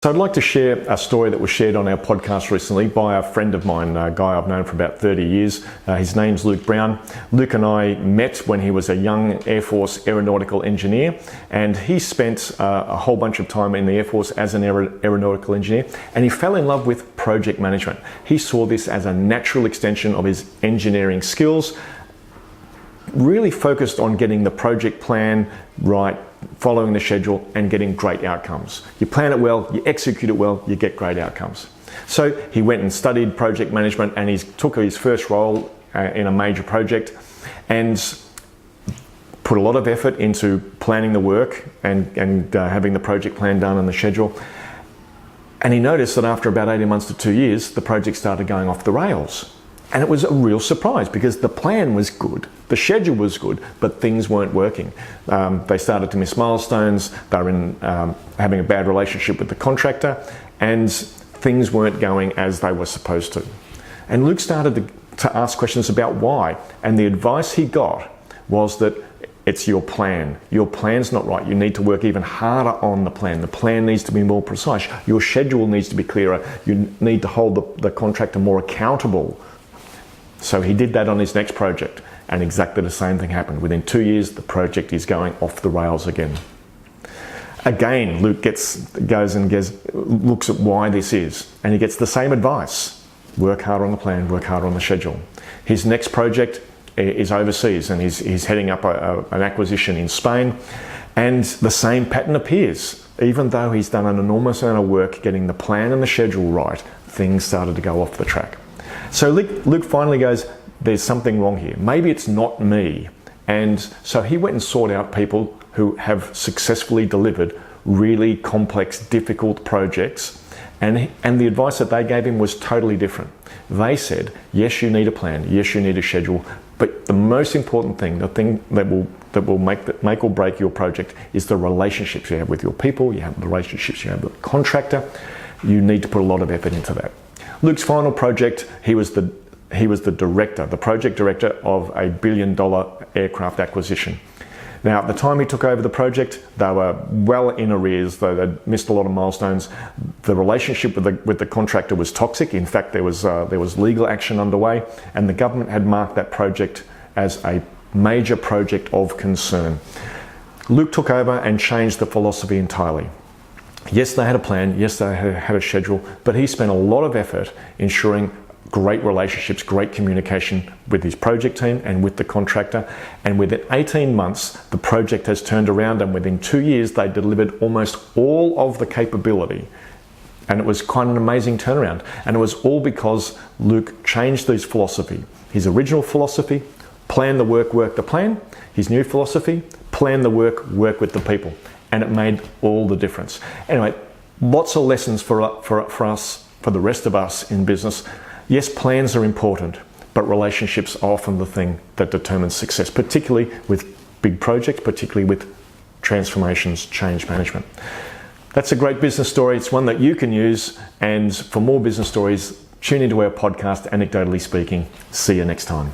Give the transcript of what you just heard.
So I'd like to share a story that was shared on our podcast recently by a friend of mine, a guy I've known for about 30 years. His name's Luke Brown. Luke and I met when he was a young Air Force aeronautical engineer, and he spent a whole bunch of time in the Air Force as an aeronautical engineer, and he fell in love with project management. He saw this as a natural extension of his engineering skills, really focused on getting the project plan right, following the schedule and getting great outcomes. You plan it well, you execute it well, you get great outcomes. So he went and studied project management, and he took his first role in a major project and put a lot of effort into planning the work and having the project plan done on the schedule. And he noticed that after about 18 months to 2 years, the project started going off the rails. And it was a real surprise because the plan was good, the schedule was good, but things weren't working. They started to miss milestones, they were having a bad relationship with the contractor, and things weren't going as they were supposed to. And Luke started to ask questions about why, and the advice he got was that it's your plan. Your plan's not right. You need to work even harder on the plan. The plan needs to be more precise. Your schedule needs to be clearer. You need to hold the contractor more accountable. So he did that on his next project, and exactly the same thing happened. Within 2 years, the project is going off the rails again. Again, Luke looks at why this is, and he gets the same advice. Work harder on the plan, work harder on the schedule. His next project is overseas, and he's heading up an acquisition in Spain, and the same pattern appears. Even though he's done an enormous amount of work getting the plan and the schedule right, things started to go off the track. So Luke finally goes, there's something wrong here. Maybe it's not me. And so he went and sought out people who have successfully delivered really complex, difficult projects. And the advice that they gave him was totally different. They said, yes, you need a plan. Yes, you need a schedule. But the most important thing, the thing that will make or break your project is the relationships you have with your people. You have the relationships you have with the contractor. You need to put a lot of effort into that. Luke's final project, he was the director, the project director of a $1 billion aircraft acquisition. Now, at the time he took over the project, they were well in arrears, though they'd missed a lot of milestones. The relationship with the contractor was toxic. In fact, there was legal action underway, and the government had marked that project as a major project of concern. Luke took over and changed the philosophy entirely. Yes, they had a plan, yes, they had a schedule, but he spent a lot of effort ensuring great relationships, great communication with his project team and with the contractor. And within 18 months, the project has turned around, and within 2 years, they delivered almost all of the capability. And it was quite an amazing turnaround. And it was all because Luke changed his philosophy. His original philosophy, plan the work, work the plan. His new philosophy, plan the work, work with the people. And it made all the difference. Anyway, lots of lessons for us, for the rest of us in business. Yes, plans are important, but relationships are often the thing that determines success, particularly with big projects, particularly with transformations, change management. That's a great business story. It's one that you can use. And for more business stories, tune into our podcast, Anecdotally Speaking. See you next time.